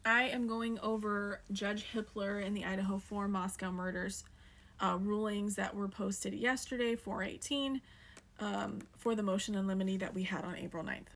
I am going over Judge Hippler in the Idaho 4 Moscow murders rulings that were posted yesterday, 4/18, for the motion in limine that we had on April 9th.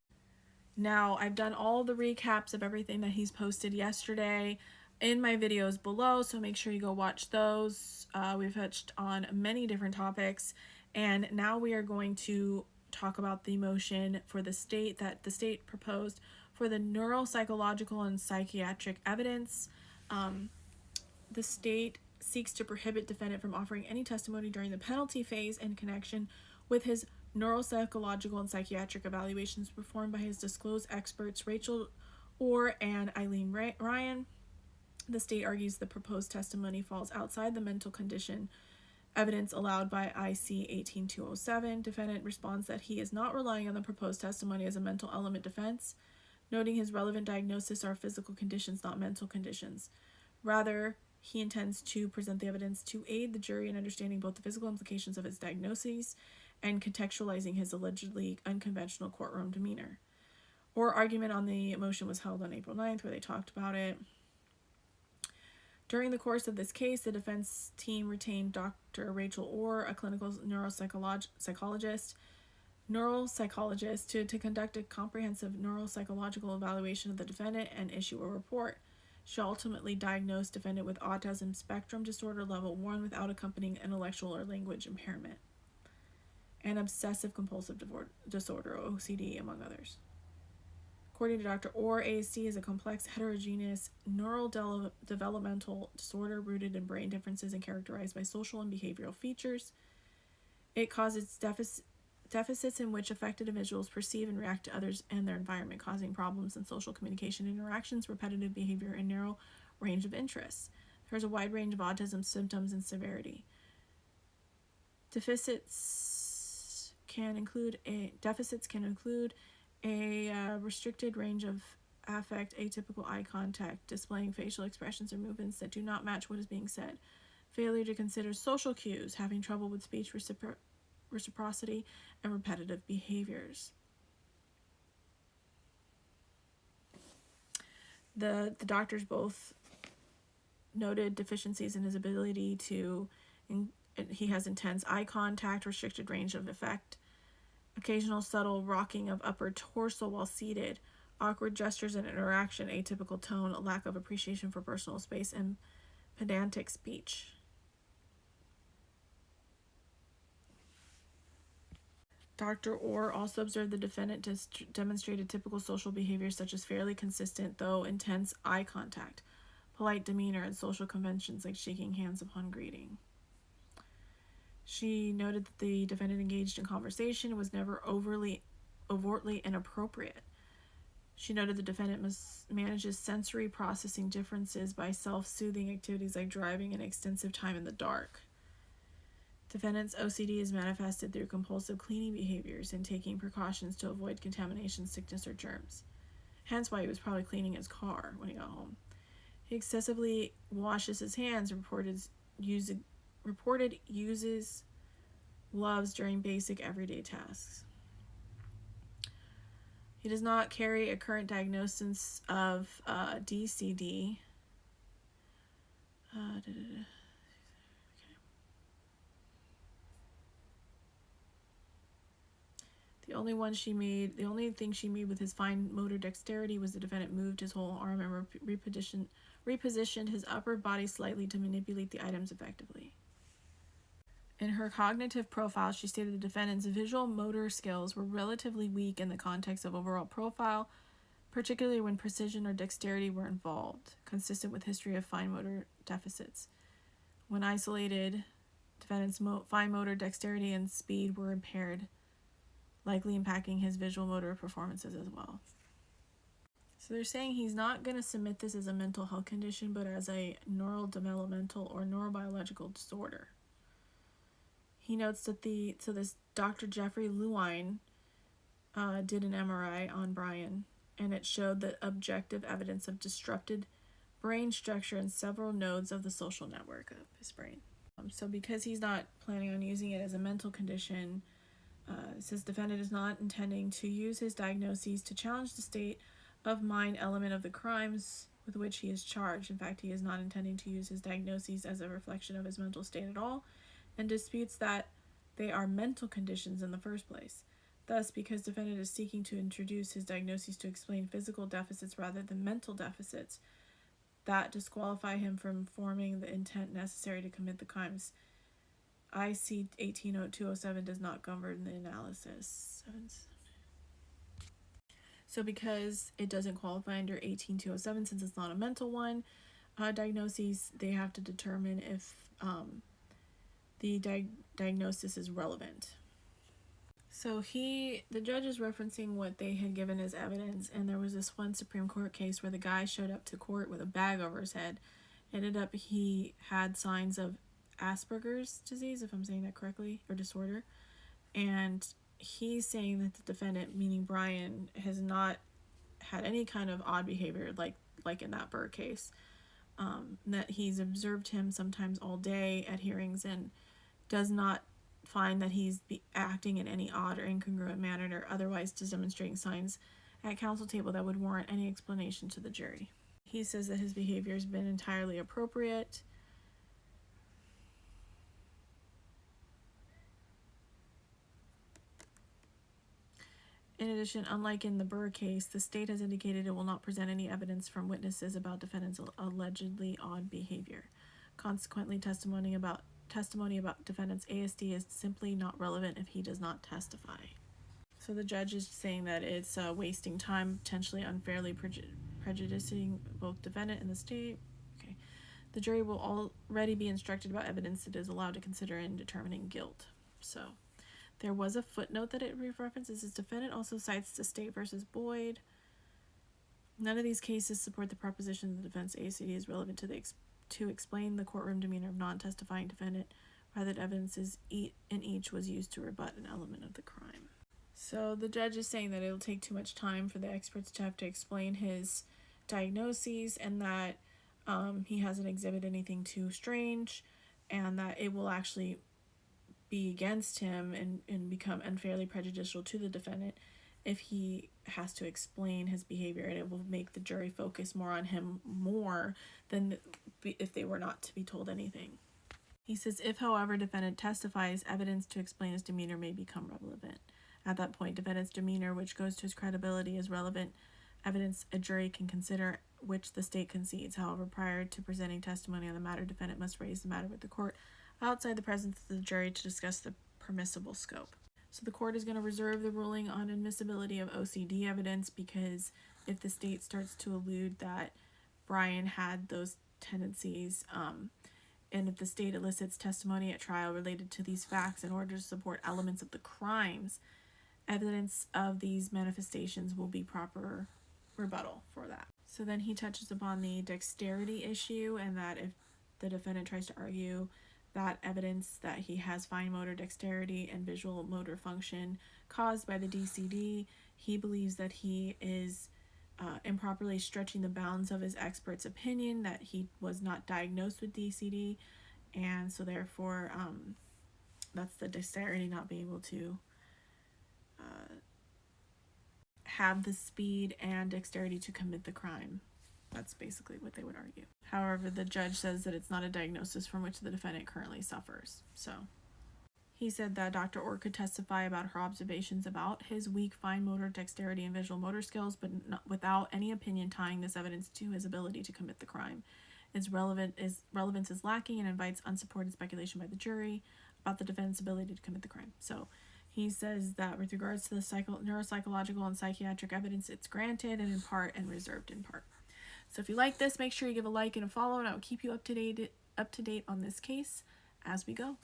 Now, I've done all the recaps of everything that he's posted yesterday in my videos below, so make sure you go watch those. We've touched on many different topics, and now we are going to talk about the motion for the state that the state proposed for the neuropsychological and psychiatric evidence. The state seeks to prohibit defendant from offering any testimony during the penalty phase in connection with his neuropsychological and psychiatric evaluations performed by his disclosed experts Rachel Orr and Eileen Ryan. The state argues the proposed testimony falls outside the mental condition evidence allowed by IC 18207. Defendant responds that he is not relying on the proposed testimony as a mental element defense, noting his relevant diagnosis are physical conditions, not mental conditions. Rather, he intends to present the evidence to aid the jury in understanding both the physical implications of his diagnoses and contextualizing his allegedly unconventional courtroom demeanor. Or argument on the motion was held on April 9th, where they talked about it. During the course of this case, the defense team retained Dr. Rachel Orr, a clinical neuropsychologist, to conduct a comprehensive neuropsychological evaluation of the defendant and issue a report. She ultimately diagnosed defendant with autism spectrum disorder level 1 without accompanying intellectual or language impairment, and obsessive compulsive disorder, OCD, among others. According to Dr. Orr, ASD is a complex, heterogeneous neurodevelopmental disorder rooted in brain differences and characterized by social and behavioral features. It causes deficits in which affected individuals perceive and react to others and their environment, causing problems in social communication interactions, repetitive behavior, and narrow range of interests. There's a wide range of autism symptoms and severity. Deficits can include a restricted range of affect, atypical eye contact, displaying facial expressions or movements that do not match what is being said, failure to consider social cues, having trouble with speech reciprocity, and repetitive behaviors. The doctors both noted deficiencies in his ability to, he has intense eye contact, restricted range of effect, occasional subtle rocking of upper torso while seated, awkward gestures and interaction, atypical tone, lack of appreciation for personal space, and pedantic speech. Dr. Orr also observed the defendant demonstrated typical social behaviors such as fairly consistent, though intense, eye contact, polite demeanor, and social conventions like shaking hands upon greeting. She noted that the defendant engaged in conversation and was never overtly inappropriate. She noted the defendant manages sensory processing differences by self-soothing activities like driving and extensive time in the dark. Defendant's OCD is manifested through compulsive cleaning behaviors and taking precautions to avoid contamination, sickness, or germs. Hence why he was probably cleaning his car when he got home. He excessively washes his hands and reported uses gloves during basic everyday tasks. He does not carry a current diagnosis of DCD. The only thing she made with his fine motor dexterity was the defendant moved his whole arm and repositioned his upper body slightly to manipulate the items effectively. In her cognitive profile, she stated the defendant's visual motor skills were relatively weak in the context of overall profile, particularly when precision or dexterity were involved, consistent with history of fine motor deficits. When isolated, defendant's fine motor dexterity and speed were impaired, likely impacting his visual motor performances as well. So they're saying he's not going to submit this as a mental health condition, but as a neurodevelopmental or neurobiological disorder. He notes that this Dr. Jeffrey Limine did an MRI on Brian, and it showed the objective evidence of disrupted brain structure in several nodes of the social network of his brain. So because he's not planning on using it as a mental condition, it says defendant is not intending to use his diagnoses to challenge the state of mind element of the crimes with which he is charged. In fact, he is not intending to use his diagnoses as a reflection of his mental state at all, and disputes that they are mental conditions in the first place. Thus, because defendant is seeking to introduce his diagnoses to explain physical deficits rather than mental deficits that disqualify him from forming the intent necessary to commit the crimes, IC 180207 does not govern the analysis. So because it doesn't qualify under 18207, since it's not a mental one, diagnoses, they have to determine if the diagnosis is relevant. So the judge is referencing what they had given as evidence, and there was this one Supreme Court case where the guy showed up to court with a bag over his head. Ended up he had signs of Asperger's disease, if I'm saying that correctly, or disorder, and he's saying that the defendant, meaning Brian, has not had any kind of odd behavior like in that Burr case. That he's observed him sometimes all day at hearings and does not find that he's acting in any odd or incongruent manner or otherwise demonstrating signs at counsel table that would warrant any explanation to the jury. He says that his behavior has been entirely appropriate. In addition, unlike in the Burr case, the state has indicated it will not present any evidence from witnesses about defendant's allegedly odd behavior. Consequently, testimony about defendant's ASD is simply not relevant if he does not testify. So the judge is saying that it's wasting time, potentially unfairly prejudicing both defendant and the state. Okay. The jury will already be instructed about evidence it is allowed to consider in determining guilt. So there was a footnote that it references. This defendant also cites the State versus Boyd. None of these cases support the proposition that the defense ASD is relevant to explain the courtroom demeanor of non-testifying defendant, rather than evidence in each was used to rebut an element of the crime. So the judge is saying that it'll take too much time for the experts to have to explain his diagnoses, and that he hasn't exhibited anything too strange, and that it will actually be against him and become unfairly prejudicial to the defendant if he has to explain his behavior, and it will make the jury focus more on him more than if they were not to be told anything. He says, if, however, defendant testifies, evidence to explain his demeanor may become relevant. At that point, defendant's demeanor, which goes to his credibility, is relevant evidence a jury can consider, which the state concedes. However, prior to presenting testimony on the matter, defendant must raise the matter with the court outside the presence of the jury to discuss the permissible scope. So the court is going to reserve the ruling on admissibility of OCD evidence, because if the state starts to allude that Brian had those tendencies, and if the state elicits testimony at trial related to these facts in order to support elements of the crimes, evidence of these manifestations will be proper rebuttal for that. So then he touches upon the dexterity issue, and that if the defendant tries to argue that evidence that he has fine motor dexterity and visual motor function caused by the DCD, he believes that he is improperly stretching the bounds of his expert's opinion, that he was not diagnosed with DCD, and so therefore that's the dexterity not being able to have the speed and dexterity to commit the crime. That's basically what they would argue. However, the judge says that it's not a diagnosis from which the defendant currently suffers. So he said that Dr. Orr could testify about her observations about his weak fine motor dexterity and visual motor skills, but without any opinion tying this evidence to his ability to commit the crime. Its relevance is lacking and invites unsupported speculation by the jury about the defendant's ability to commit the crime. So he says that with regards to the neuropsychological and psychiatric evidence, it's granted and in part and reserved in part. So if you like this, make sure you give a like and a follow, and I will keep you up to date on this case as we go.